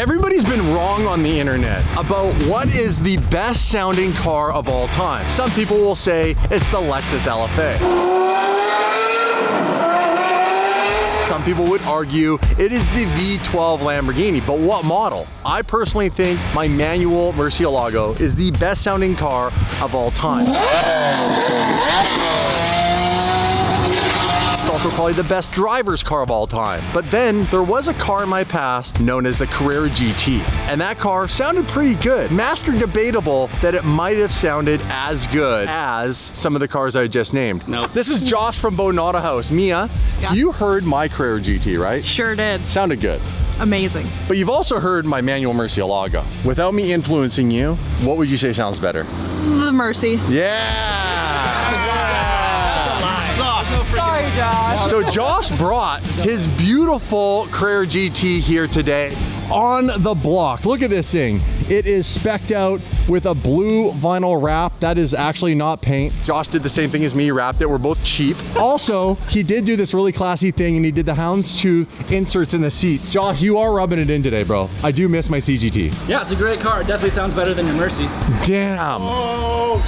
Everybody's been wrong on the internet about what is the best sounding car of all time. Some people will say it's the Lexus LFA. Some people would argue it is the V12 Lamborghini, but what model? I personally think my manual Murcielago is the best sounding car of all time. It's also probably the best driver's car of all time. But then there was a car in my past known as the Carrera GT, and that car sounded pretty good. Master debatable that it might have sounded as good as some of the cars I just named. Nope. This is Josh from Bonata House. Mia, Yeah. you heard my Carrera GT, right? Sure did. Sounded good. Amazing. But you've also heard my manual Murcielago. Without me influencing you, what would you say sounds better? The Mercy. Yeah! Sorry, Josh. So Josh brought his beautiful Carrera GT here today on the block. Look at this thing. It is specced out with a blue vinyl wrap. That is actually not paint. Josh did the same thing as me, wrapped it. We're both cheap. Also, he did do this really classy thing and he did the houndstooth inserts in the seats. Josh, you are rubbing it in today, bro. I do miss my CGT. Yeah, it's a great car. It definitely sounds better than your Mercy. Damn.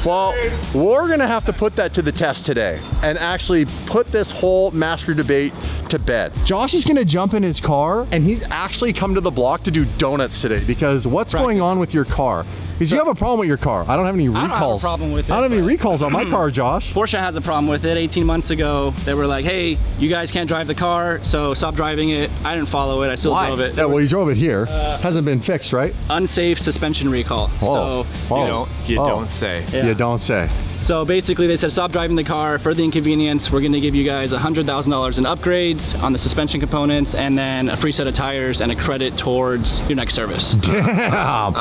Well, we're gonna have to put that to the test today and actually put this whole master debate to bed. Josh is gonna jump in his car and he's actually come to the block to do donuts today because what's going on with your car? Because you have a problem with your car. I don't have any recalls. I don't have a problem with it. I don't have any recalls on my car, Josh. Porsche has a problem with it. 18 months ago, they were like, hey, you guys can't drive the car, so stop driving it. I didn't follow it. I still drove it. Yeah, well, you drove it here. Hasn't been fixed, right? Unsafe suspension recall. Oh. So, You don't say. Yeah. You don't say. So basically they said stop driving the car. For the inconvenience, we're gonna give you guys $100,000 in upgrades on the suspension components and then a free set of tires and a credit towards your next service. Damn.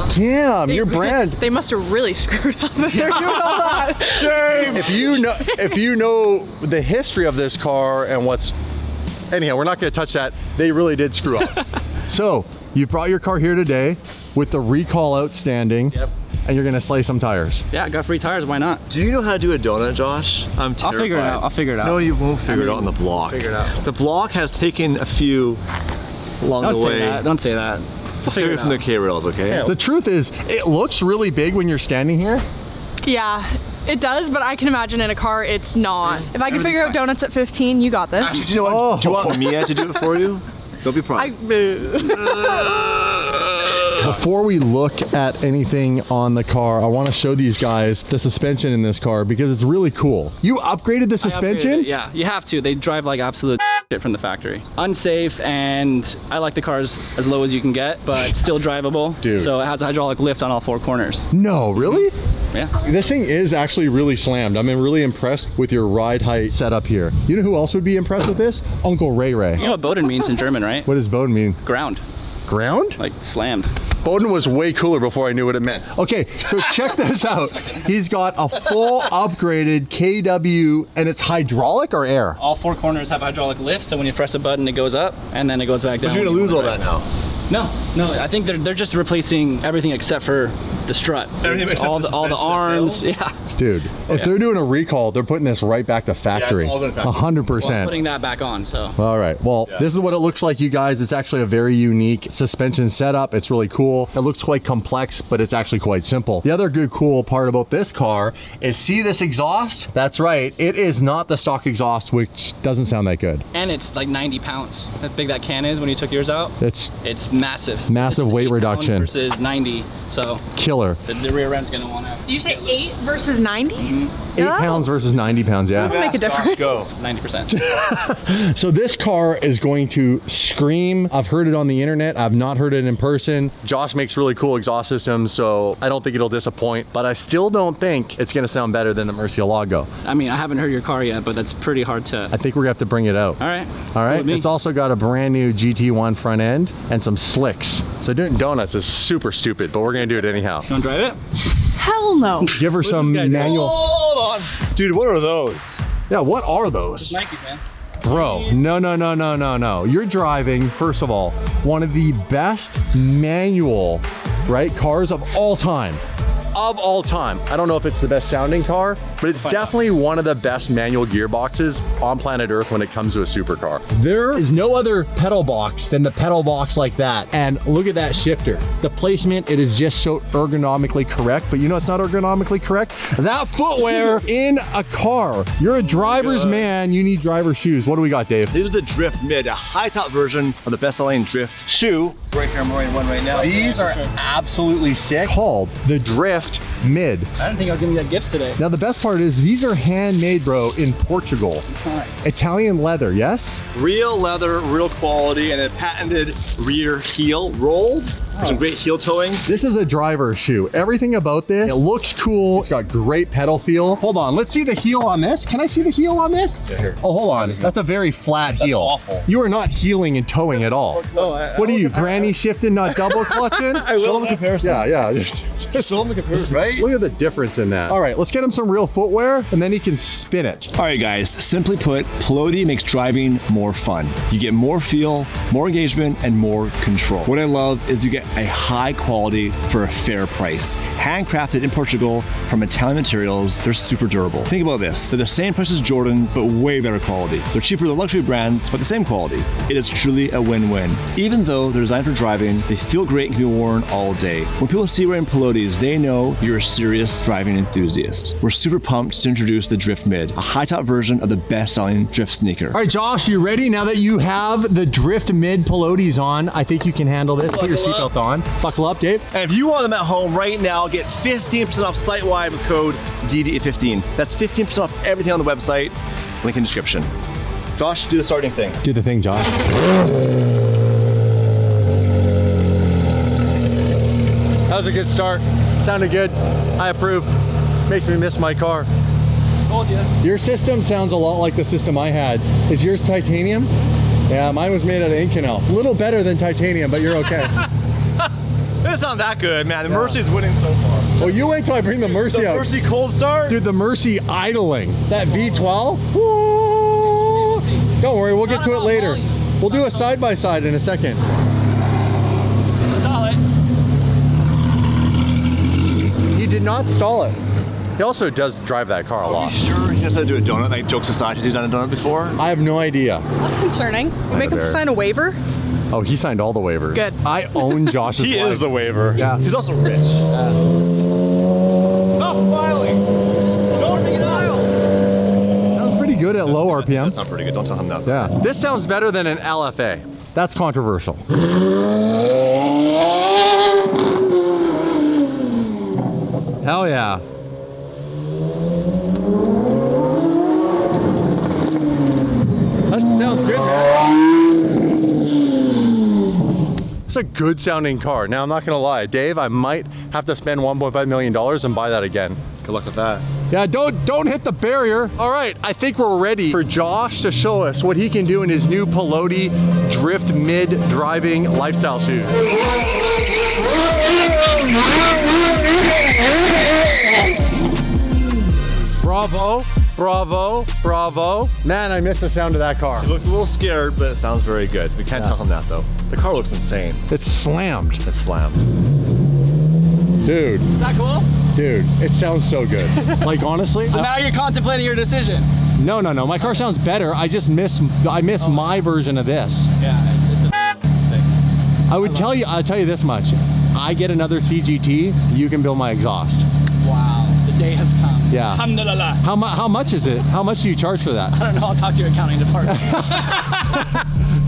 Damn, your brand. They must have really screwed up if they're doing all that. Shame. If you know the history of this car and what's, anyhow, we're not gonna touch that. They really did screw up. So you brought your car here today with the recall outstanding. Yep. And you're gonna slay some tires. Yeah, got free tires, why not? Do you know how to do a donut, Josh? I'm terrified. I'll figure it out, I'll figure it out. No, you won't figure it out on the block. Figure it out. The block has taken a few along Don't the say way. that, don't say that. Stay away from the K-rails, okay? Yeah. The truth is, it looks really big when you're standing here. Yeah, it does, but I can imagine in a car it's not. If I can figure out donuts at 15, you got this. Do you know what? Do you want Mia to do it for you? Don't be proud. Before we look at anything on the car, I want to show these guys the suspension in this car because it's really cool. You upgraded the suspension? I upgraded it, yeah, you have to. They drive like absolute shit from the factory. Unsafe, and I like the cars as low as you can get, but still drivable. Dude. So it has a hydraulic lift on all four corners. No, really? Yeah. This thing is actually really slammed. I'm really impressed with your ride height setup here. You know who else would be impressed with this? Uncle Ray Ray. You know what Bowden means in German, right? What does Bowden mean? Ground. Ground? Like slammed. Bowden was way cooler before I knew what it meant. Okay, so check this out. He's got a full upgraded KW, and it's hydraulic or air? All four corners have hydraulic lift, so when you press a button, it goes up, and then it goes back down. But you're gonna lose all that now. No, I think they're just replacing everything except for the strut. Everything except all for the all the arms. suspension Yeah. Dude, if they're doing a recall, they're putting this right back to factory. all going factory. 100%. Well, I'm putting that back on, so. All right, well, this is what it looks like, you guys. It's actually a very unique suspension setup. It's really cool. It looks quite complex, but it's actually quite simple. The other good cool part about this car is, see this exhaust? That's right, it is not the stock exhaust, which doesn't sound that good. And it's like 90 pounds. That big that can is when you took yours out. It's massive. Massive This is weight 8 pounds reduction. versus 90, so killer. the rear end's gonna wanna. Did you say 8 versus 90? 8 pounds versus 90 pounds, yeah. That'll make a difference. Go. 90%. So this car is going to scream. I've heard it on the internet. I've not heard it in person. Josh makes really cool exhaust systems, so I don't think it'll disappoint, but I still don't think it's gonna sound better than the Murcielago. I mean, I haven't heard your car yet, but that's pretty hard to. I think we're gonna have to bring it out. All right. All right, Cool with me. it's also got a brand new GT1 front end and some slicks. So doing donuts is super stupid, but we're gonna do it anyhow. You wanna drive it? Hell no. Give her some this guy do? manual. Hold on. Dude, what are those? Yeah, what are those? Nikes, man. Bro, no. You're driving, first of all, one of the best manual, right, cars of all time. of all time. I don't know if it's the best sounding car, but it's definitely one of the best manual gearboxes on planet Earth when it comes to a supercar. There is no other pedal box than the pedal box like that. And look at that shifter. The placement, it is just so ergonomically correct, but you know it's not ergonomically correct? That footwear in a car. You're a driver's man, you need driver shoes. What do we got, Dave? These are the Drift Mid, a high top version of the best-selling Drift shoe. Right here, I'm wearing one right now. These are absolutely sick. Called the Drift Mid. I didn't think I was gonna get gifts today. Now the best part is these are handmade, bro, in Portugal. Nice. Italian leather, yes? Real leather, real quality, and a patented rear heel rolled. Some great heel towing. This is a driver's shoe. Everything about this, it looks cool. It's got great pedal feel. Hold on, let's see the heel on this. Can I see the heel on this? Yeah, here. Oh, hold on. That's a very flat heel. Awful. You are not heeling and towing at all. What are you, granny shifting, not double clutching? I will in comparison. Yeah. Just Show them the comparison, right? look at the difference in that. All right, let's get him some real footwear and then he can spin it. All right, guys, simply put, Peloti makes driving more fun. You get more feel, more engagement, and more control. What I love is you get a high quality for a fair price. Handcrafted in Portugal from Italian materials, they're super durable. Think about this. They're the same price as Jordans, but way better quality. They're cheaper than luxury brands, but the same quality. It is truly a win-win. Even though they're designed for driving, they feel great and can be worn all day. When people see wearing Pelotis, they know you're a serious driving enthusiast. We're super pumped to introduce the Drift Mid, a high-top version of the best-selling Drift sneaker. All right, Josh, you ready? Now that you have the Drift Mid Pelotis on, I think you can handle this. Put your seatbelt on. Buckle up, Dave. And if you want them at home right now, get 15% off site-wide with code DD15. That's 15% off everything on the website. Link in description. Josh, do the starting thing. Do the thing, Josh. That was a good start. Sounded good. I approve. Makes me miss my car. Told you. Your system sounds a lot like the system I had. Is yours titanium? Yeah, mine was made out of Inconel. A little better than titanium, but you're okay. It's not that good, man. The Mercy's winning so far. Well, you wait till I bring the Mercy The out. Mercy cold start? Dude, the Mercy idling. That V12. Woo! Don't worry, we'll get to it later. We'll do a side-by-side in a second. Stall it. He did not stall it. He also does drive that car a Are you lot. sure he knows how to do a donut? Like, jokes aside, has he done a donut before? I have no idea. That's concerning. You make him Very. sign a waiver? Oh, he signed all the waivers. Good. I own Josh's He life. is the waiver. Yeah. He's also rich. Stop smiling. Don't be an aisle. Sounds pretty good at low RPM. That's not pretty good. Don't tell him that. Yeah. This sounds better than an LFA. That's controversial. Hell yeah. That sounds good, man. It's a good sounding car. Now, I'm not gonna lie, Dave, I might have to spend $1.5 million and buy that again. Good luck with that. Yeah, don't hit the barrier. All right, I think we're ready for Josh to show us what he can do in his new Peloti Drift Mid driving lifestyle shoes. Bravo, bravo, bravo. Man, I miss the sound of that car. He looked a little scared, but it sounds very good. We can't tell him that, though. The car looks insane. It's slammed. It's slammed. Dude, Is that cool? dude, it sounds so good. Like, honestly, So now you're contemplating your decision. no, my car sounds better. I miss my version of this. Yeah, it's sick. I'll tell you this much. I get another CGT, you can build my exhaust. Wow, the day has come. Yeah. Alhamdulillah. How much is it? How much do you charge for that? I don't know, I'll talk to your accounting department.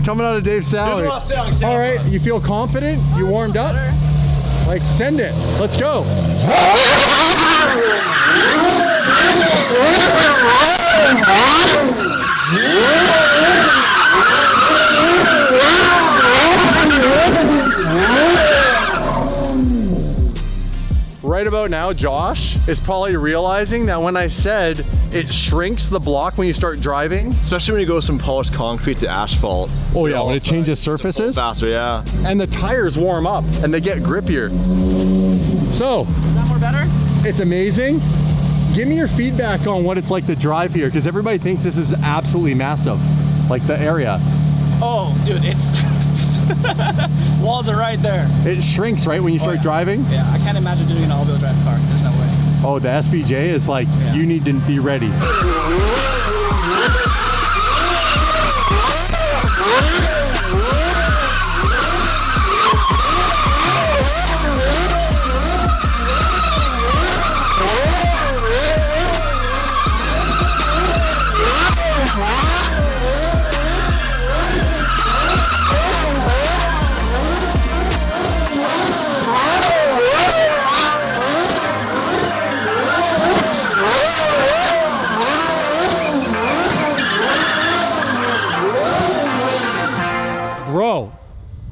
Coming out of Dave's salary. All right, you feel confident? You warmed up? Like, send it. Let's go. Right about now, Josh is probably realizing that when I said it shrinks the block when you start driving. Especially when you go from polished concrete to asphalt. Oh yeah, when it changes surfaces. Faster, yeah. And the tires warm up and they get grippier. So, Is that more better? it's amazing. Give me your feedback on what it's like to drive here, because everybody thinks this is absolutely massive, like the area. Oh, dude, it's Walls are right there. It shrinks, right, when you start driving? Yeah, I can't imagine doing an all-wheel drive car. There's no way. Oh, the SVJ is like, you need to be ready. Bro,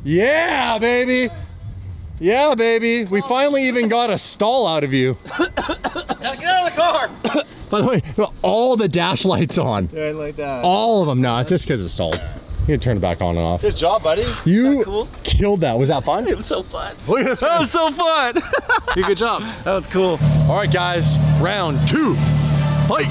yeah, baby. Yeah, baby. We finally even got a stall out of you. Now get out of the car! By the way, all the dash lights on. Yeah, like that. All of them. No, it's just because it's stalled. You can turn it back on and off. Good job, buddy. You killed that. Was that fun? It was so fun. Look at this. That was so fun. Good job. That was cool. All right, guys. Round 2. Fight.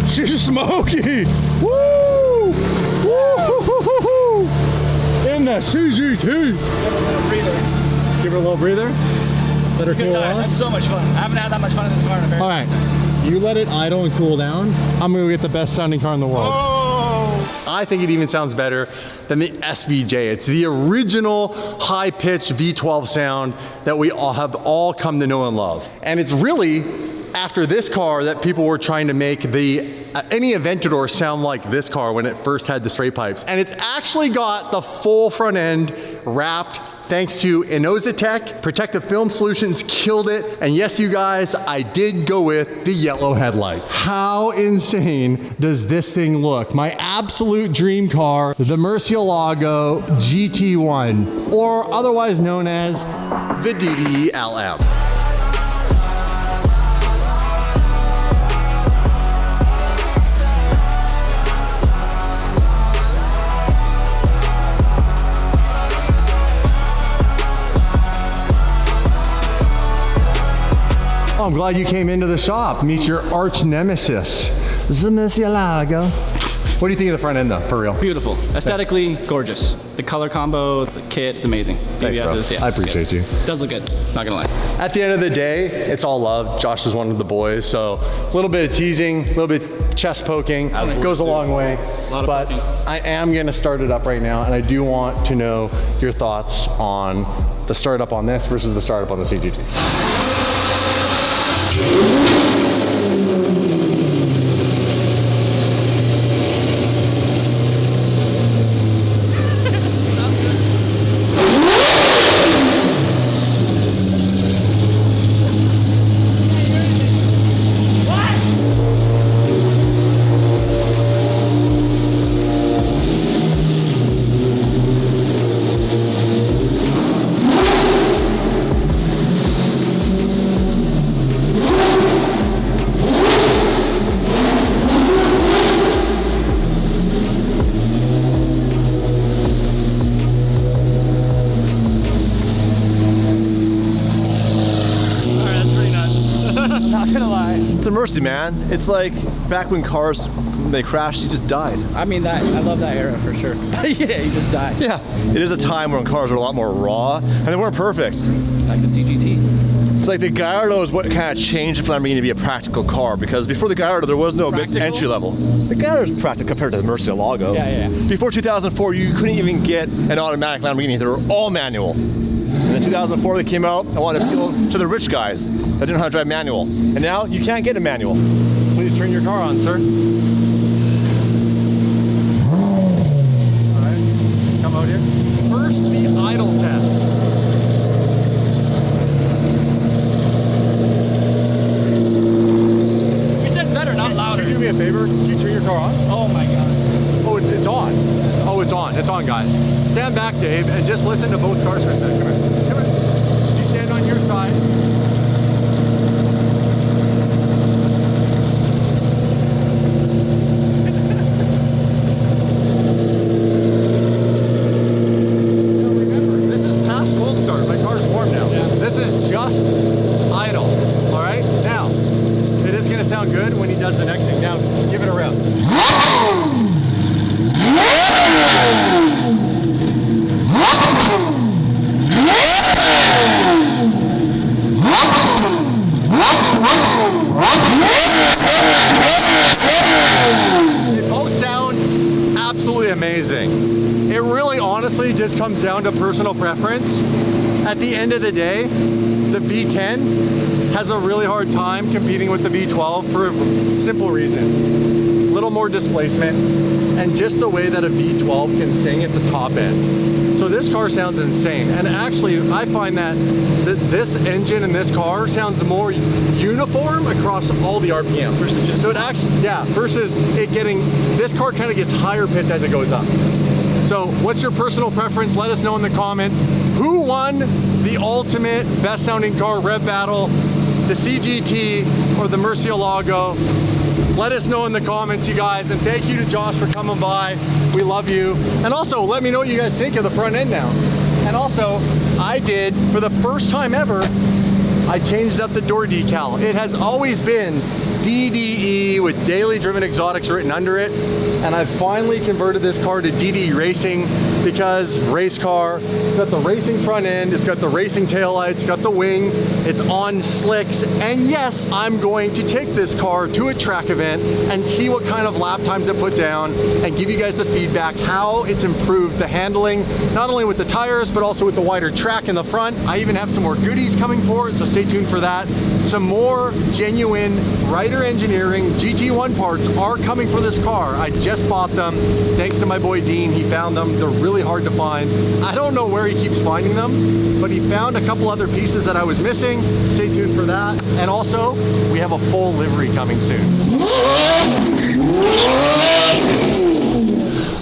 She's smoky! Woo! Woo! In the CGT! Give her a little breather. Give her a little breather. Let her Good cool time. down. That's so much fun. I haven't had that much fun in this car in a very All right, you let it idle and cool down. I'm gonna get the best sounding car in the world. Oh! I think it even sounds better than the SVJ. It's the original high-pitched V12 sound that we all have come to know and love. And it's really after this car that people were trying to make any Aventador sound like this car when it first had the straight pipes. And it's actually got the full front end wrapped thanks to Inozatech. Protective Film Solutions killed it. And yes, you guys, I did go with the yellow headlights. How insane does this thing look? My absolute dream car, the Murcielago GT1, or otherwise known as the DDLM. Oh, I'm glad you came into the shop. Meet your arch nemesis, the Murcielago. What do you think of the front end though, for real? Beautiful. Aesthetically, gorgeous. The color combo, the kit, it's amazing. Thanks, bro. I appreciate you. Does look good, not gonna lie. At the end of the day, it's all love. Josh is one of the boys, so a little bit of teasing, a little bit of chest poking, goes a long way. But I am gonna start it up right now, and I do want to know your thoughts on the startup on this versus the startup on the CGT. It's a mercy, man. It's like back when cars, when they crashed, you just died. I mean, I love that era for sure. Yeah, you just died. Yeah, it is a time when cars were a lot more raw, and they weren't perfect. Like the CGT. It's like the Gallardo is what kind of changed it for Lamborghini to be a practical car, because before the Gallardo, there was no big entry level. The Gallardo is practical compared to the Murcielago. Yeah. Before 2004, you couldn't even get an automatic Lamborghini. They were all manual. And in 2004, they came out and wanted to appeal to the rich guys that didn't know how to drive manual. And now you can't get a manual. Please turn your car on, sir. All right, come out here. First, the idle test. You said better, not louder. Can you do me a favor? Can you turn your car on? Oh my God. Oh, it's on. Oh, it's on. It's on, guys. Stand back, Dave, and just listen to both cars for a second. Come here. Come here. You stand on your side. sound good when he does the next thing. Now, give it a rev. They both sound absolutely amazing. It really honestly just comes down to personal preference. At the end of the day, the V10 has a really hard time competing with the V12 for a simple reason. A little more displacement and just the way that a V12 can sing at the top end. So this car sounds insane. And actually, I find that this engine in this car sounds more uniform across all the RPM. So it actually, yeah, versus it getting, this car kind of gets higher pitch as it goes up. So what's your personal preference? Let us know in the comments. Who won the ultimate best sounding car rev battle? The CGT or the Murcielago? Let us know in the comments, you guys. And thank you to Josh for coming by. We love you. And also, let me know what you guys think of the front end now. And also, I did, for the first time ever, I changed up the door decal. It has always been DDE with Daily Driven Exotics written under it. And I've finally converted this car to DDE Racing because race car. It's got the racing front end, it's got the racing taillights, it's got the wing, it's on slicks. And yes, I'm going to take this car to a track event and see what kind of lap times it put down and give you guys the feedback how it's improved the handling, not only with the tires, but also with the wider track in the front. I even have some more goodies coming for it, so stay tuned for that. Some more genuine Ryder Engineering GT1 parts are coming for this car. I just bought them thanks to my boy Dean. He found them. They're really hard to find. I don't know where he keeps finding them, but he found a couple other pieces that I was missing. Stay tuned for that. And also, we have a full livery coming soon.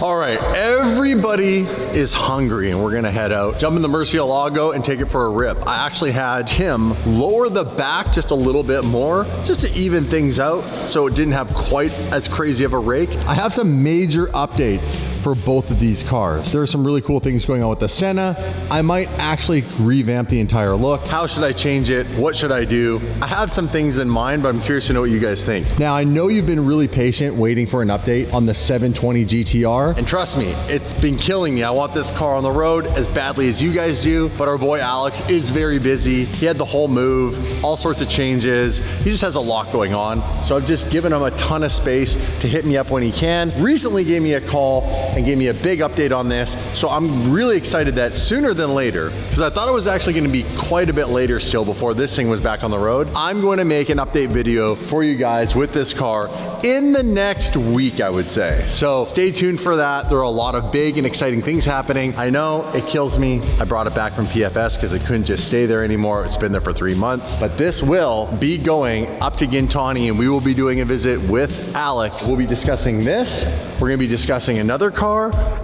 All right, everybody is hungry and we're gonna head out, jump in the Murcielago and take it for a rip. I actually had Tim lower the back just a little bit more, just to even things out so it didn't have quite as crazy of a rake. I have some major updates for both of these cars. There are some really cool things going on with the Senna. I might actually revamp the entire look. How should I change it? What should I do? I have some things in mind, but I'm curious to know what you guys think. Now, I know you've been really patient waiting for an update on the 720 GTR. And trust me, it's been killing me. I want this car on the road as badly as you guys do, but our boy Alex is very busy. He had the whole move, all sorts of changes. He just has a lot going on. So I've just given him a ton of space to hit me up when he can. Recently gave me a call and gave me a big update on this. So I'm really excited that sooner than later, because I thought it was actually gonna be quite a bit later still before this thing was back on the road. I'm going to make an update video for you guys with this car in the next week, I would say. So stay tuned for that. There are a lot of big and exciting things happening. I know it kills me. I brought it back from PFS because it couldn't just stay there anymore. It's been there for 3 months, but this will be going up to Gintani and we will be doing a visit with Alex. We'll be discussing this. We're gonna be discussing another car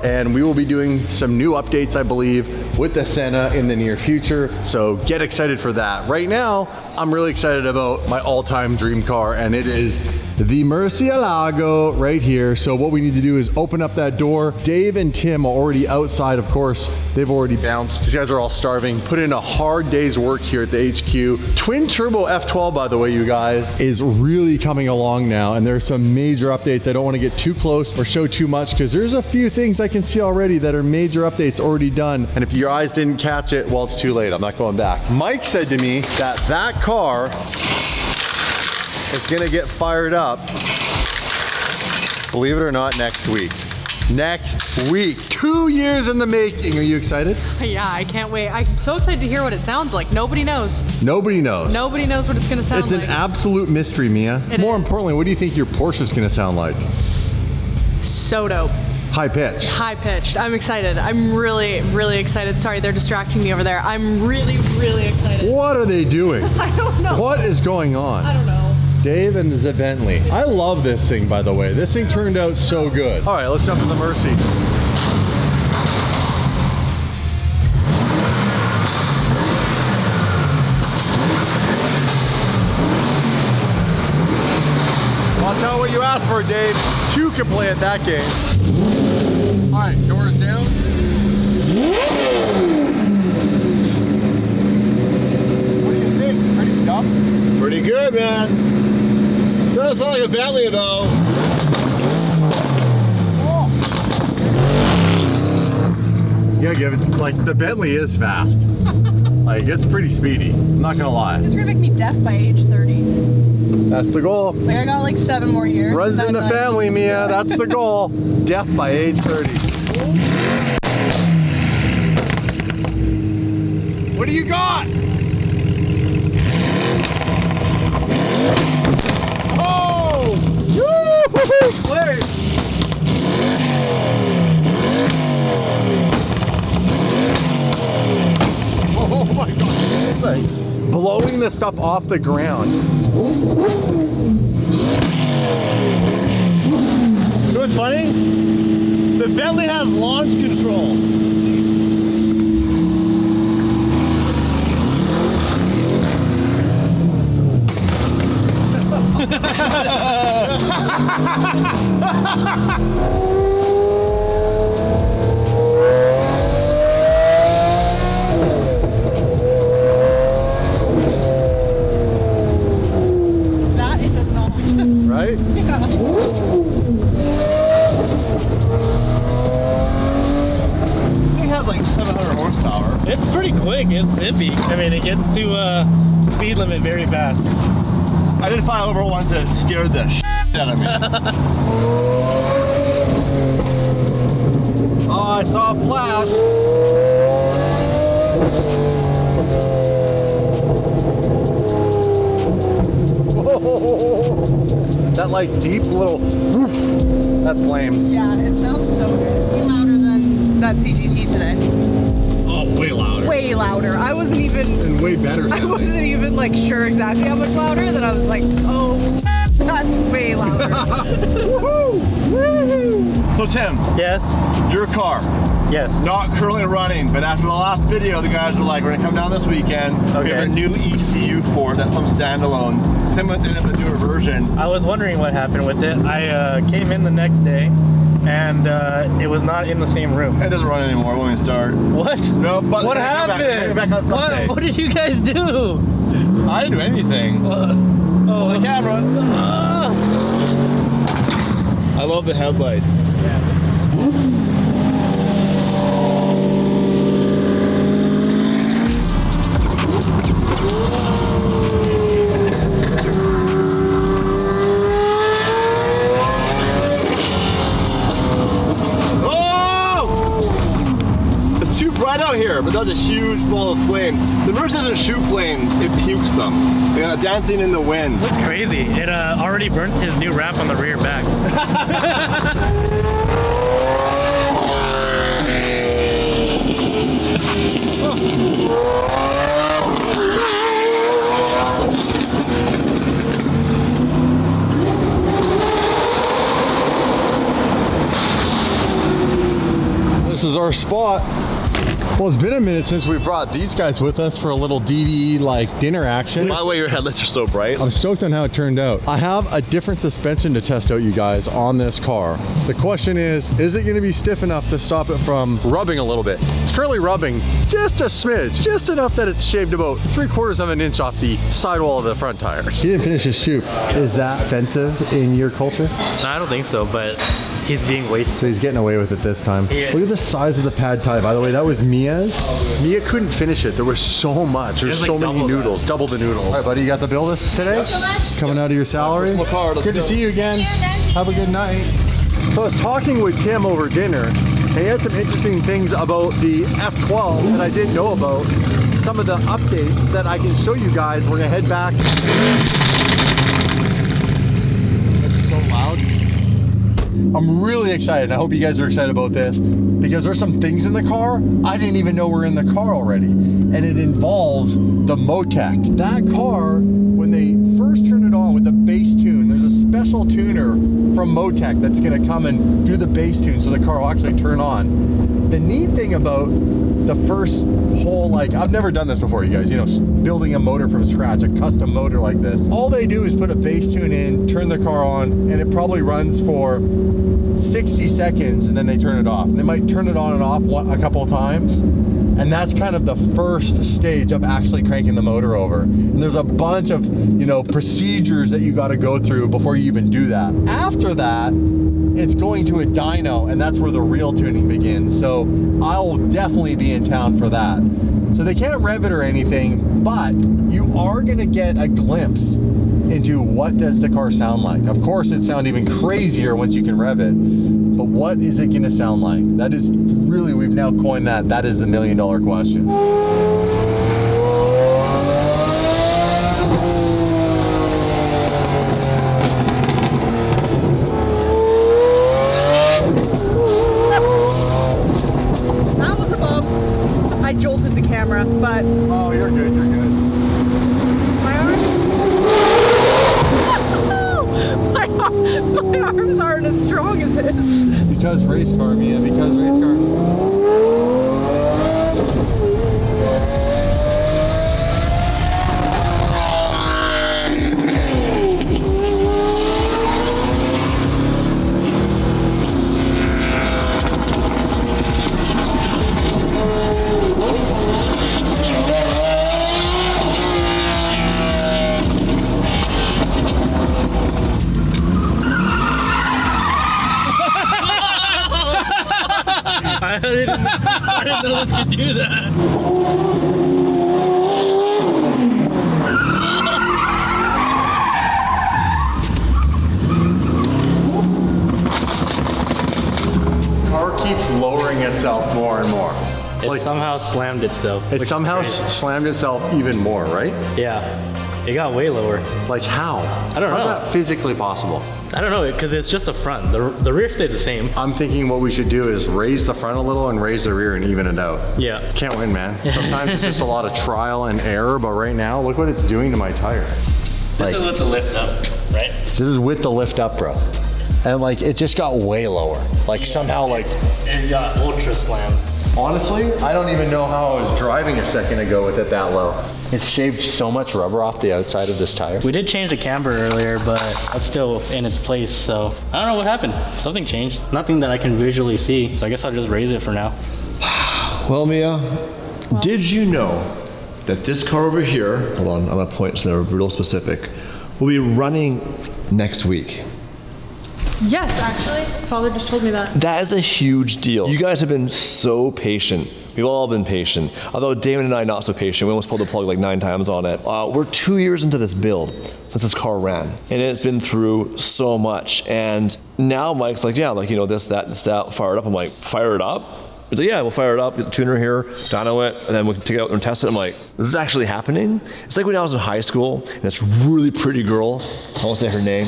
and we will be doing some new updates, I believe, with the Senna in the near future. So get excited for that. Right now, I'm really excited about my all-time dream car, and it is the Murcielago right here. So what we need to do is open up that door. Dave and Tim are already outside, of course. They've already bounced. These guys are all starving. Put in a hard day's work here at the HQ. Twin turbo F12, by the way, you guys, is really coming along now, and there's some major updates. I don't want to get too close or show too much because there's a few things I can see already that are major updates already done. And if your eyes didn't catch it, well, it's too late. I'm not going back. Mike said to me that that car is gonna get fired up, believe it or not, next week. Next week. 2 years in the making. Are you excited? Yeah, I can't wait. I'm so excited to hear what it sounds like. Nobody knows. Nobody knows. Nobody knows what it's gonna sound like. It's an absolute mystery, Mia. More importantly, what do you think your Porsche's gonna sound like? So dope. High pitch. High pitched. I'm excited. I'm really, really excited. Sorry, they're distracting me over there. I'm really, really excited. What are they doing? I don't know. What is going on? I don't know. Dave and the Bentley. I love this thing, by the way. This thing turned out so good. All right, let's jump in the Mercy. I'll tell what you asked for, Dave. 2 can play at that game. All right, doors down. What do you think? Pretty tough? Pretty good, man. Doesn't sound like a Bentley though. Yeah, give it, like, the Bentley is fast. Like, it's pretty speedy. I'm not gonna lie. It's gonna make me deaf by age 30. That's the goal. Like, I got like 7 more years. Runs in the family, Mia. That's the goal. Death by age 30. What do you got? Oh! Woo! Play! Oh my god. It's like blowing the stuff off the ground. You know what's funny? The Bentley has launch control. That it does not. Right? It has like 700 horsepower. It's pretty quick. It's zippy. I mean, it gets to speed limit very fast. I did fly over once that scared the shit out of me. Oh, I saw a flash. Whoa. That like deep little woof. That's flames. Yeah, it sounds so good. Way louder than that CGT today. Oh, way louder. Way louder. I wasn't even. And way better. I wasn't even like sure exactly how much louder. That I was like, oh, that's way louder. So Tim, Yes. your car, Yes. not currently running, but after the last video, the guys were like, we're gonna come down this weekend. We Okay. have a new ECU for it, that's some standalone. Someone's in a newer version. I was wondering what happened with it. I came in the next day, and it was not in the same room. It doesn't run anymore, it won't even start. What? No, but What happened? Back on Sunday. What did you guys do? I didn't do anything. Oh, The camera. Ah. I love the headlights. Right out here, but that's a huge ball of flame. The Merc doesn't shoot flames, it pukes them. Yeah, dancing in the wind. That's crazy. It already burnt his new wrap on the rear back. This is our spot. Well, it's been a minute since we brought these guys with us for a little DD like dinner action. By the way, your headlights are so bright. I'm stoked on how it turned out. I have a different suspension to test out, you guys, on this car. The question is it gonna be stiff enough to stop it from rubbing a little bit? It's currently rubbing just a smidge, just enough that it's shaved about 3/4 of an inch off the sidewall of the front tires. He didn't finish his soup. Is that offensive in your culture? I don't think so, but he's being wasted. So he's getting away with it this time. Yeah. Look at the size of the pad thai. By the way, that was Mia's. Mia couldn't finish it. There was so much. There's There's so like many double that. noodles, double the noodles. All right, buddy, you got the bill this today? Coming out of your salary? Personal car, let's Good to go. see you again. Have a good night. So I was talking with Tim over dinner, and he had some interesting things about the F12 that I didn't know about. Some of the updates that I can show you guys. We're gonna head back. That's so loud. I'm really excited. I hope you guys are excited about this because there's some things in the car I didn't even know were in the car already. And it involves the Motec. That car, when they first turn it on with the bass tune, there's a special tuner from Motec that's gonna come and do the bass tune so the car will actually turn on. The neat thing about the first whole, like, I've never done this before, you guys, you know, building a motor from scratch, a custom motor like this. All they do is put a bass tune in, turn the car on, and it probably runs for 60 seconds and then they turn it off. And they might turn it on and off a couple of times. And that's kind of the first stage of actually cranking the motor over. And there's a bunch of, you know, procedures that you got to go through before you even do that. After that, it's going to a dyno, and that's where the real tuning begins. So I'll definitely be in town for that. So they can't rev it or anything, but you are gonna get a glimpse into what does the car sound like. Of course, it sounds even crazier once you can rev it, but what is it gonna sound like? That is really, we've now coined that is the $1 million question. I jolted the camera, but... Oh, you're good, you're good. My arms... my arms aren't as strong as his. Because race car, Mia, because race car. I didn't know this could do that. Car keeps lowering itself more and more. It somehow slammed itself. It somehow slammed itself even more, right? Yeah. It got way lower. Like how? I don't know. How's that physically possible? I don't know, because it's just the front. The rear stayed the same. I'm thinking what we should do is raise the front a little and raise the rear and even it out. Yeah. Can't win, man. Sometimes it's just a lot of trial and error, but right now, look what it's doing to my tire. This is with the lift up, right? This is with the lift up, bro. And like, it just got way lower. Like somehow like... It got ultra slammed. Honestly, I don't even know how I was driving a second ago with it that low. It shaved so much rubber off the outside of this tire. We did change the camber earlier, but that's still in its place, so I don't know what happened. Something changed. Nothing that I can visually see, so I guess I'll just raise it for now. Well, Mia, did you know that this car over here, hold on, I'm gonna point so they're real specific, will be running next week? Yes, actually. Father just told me that. That is a huge deal. You guys have been so patient. We've all been patient. Although Damon and I not so patient. We almost pulled the plug like 9 times on it. We're 2 years into this build since this car ran. And it's been through so much. And now Mike's like, yeah, like, you know, this, that, fire it up. I'm like, fire it up? He's like, yeah, we'll fire it up, get the tuner here, dyno it, and then we can take it out and test it. I'm like, this is actually happening? It's like when I was in high school, and this really pretty girl, I won't say her name,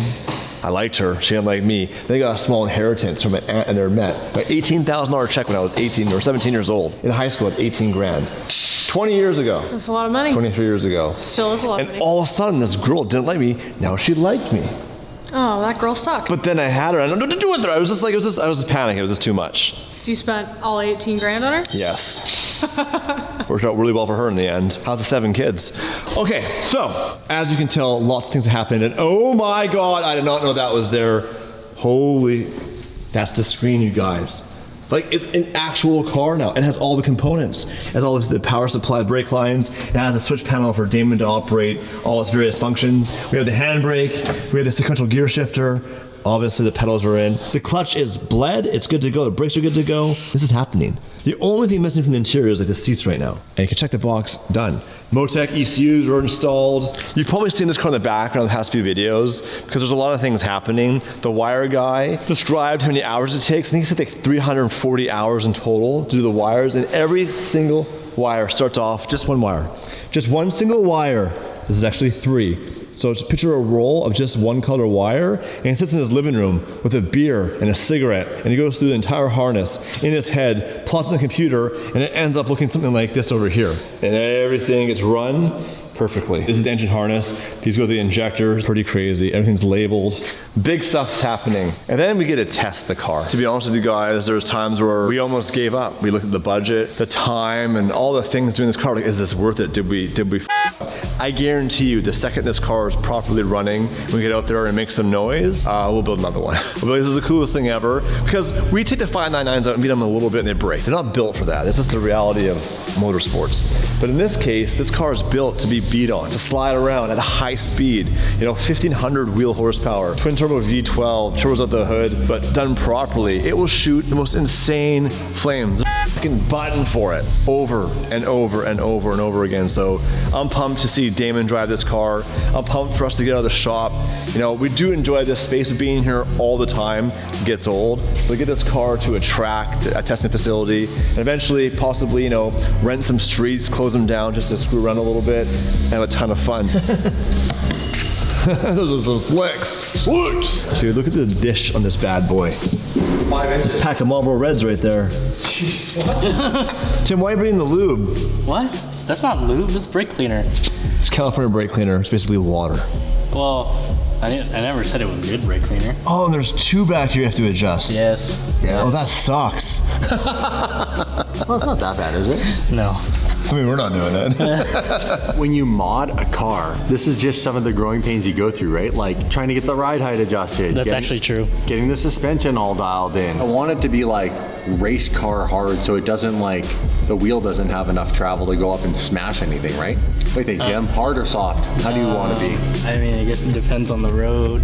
I liked her, she didn't like me. They got a small inheritance from an aunt and their met. My $18,000 check when I was 18 or 17 years old. In high school at 18 grand. 20 years ago. That's a lot of money. 23 years ago. Still is a lot of money. And all of a sudden, this girl didn't like me, now she liked me. Oh, that girl sucked. But then I had her, I don't know what to do with her. I was just panicking, it was just too much. So you spent all 18 grand on her? Yes. Worked out really well for her in the end. How's the 7 kids? Okay, so, as you can tell, lots of things have happened, and oh my God, I did not know that was there. Holy, that's the screen, you guys. Like, it's an actual car now. It has all the components. It has all the power supply, brake lines. It has a switch panel for Damon to operate all its various functions. We have the handbrake. We have the sequential gear shifter. Obviously, the pedals are in. The clutch is bled. It's good to go. The brakes are good to go. This is happening. The only thing missing from the interior is like the seats right now. And you can check the box, done. Motec ECUs are installed. You've probably seen this car in the background in the past few videos because there's a lot of things happening. The wire guy described how many hours it takes. I think he said like 340 hours in total to do the wires, and every single wire starts off just one wire. Just one single wire. This is actually 3. So just picture a roll of just one color wire, and he sits in his living room with a beer and a cigarette, and he goes through the entire harness in his head, plots on the computer, and it ends up looking something like this over here. And everything gets run perfectly. This is the engine harness. These go to the injectors. Pretty crazy. Everything's labeled. Big stuff's happening. And then we get to test the car. To be honest with you guys, there's times where we almost gave up. We looked at the budget, the time, and all the things doing this car. Like, is this worth it? Did we I guarantee you the second this car is properly running, we get out there and make some noise, we'll build another one. We'll be like, this is the coolest thing ever, because we take the 599s out and beat them a little bit and they break. They're not built for that. This is the reality of motorsports. But in this case, this car is built to be beat on, to slide around at a high speed. 1,500 wheel horsepower, twin turbo V12, turbos out the hood, but done properly, it will shoot the most insane flames. Fucking button for it over and over and over and over again. So I'm pumped to see Damon drive this car. I'm pumped for us to get out of the shop. We do enjoy this space of being here all the time. It gets old. So get this car to a track, a testing facility, and eventually possibly, rent some streets, close them down just to screw around a little bit and have a ton of fun. Those are some slicks. Dude, look at the dish on this bad boy. 5 inches. Pack of Marlboro Reds right there. Jeez, what? Tim, why are you bringing the lube? What? That's not lube, that's brake cleaner. It's California brake cleaner. It's basically water. Well, I never said it was good brake cleaner. Oh, and there's 2 back here you have to adjust. Yes. Yeah. Oh, that sucks. Well, it's not that bad, is it? No. I mean, we're not doing it. When you mod a car, this is just some of the growing pains you go through, right? Like trying to get the ride height adjusted. That's actually true. Getting the suspension all dialed in. I want it to be like race car hard, so it doesn't the wheel doesn't have enough travel to go up and smash anything, right? What do you think, Jim? Hard or soft? How do you want to be? I mean, I guess it depends on the road,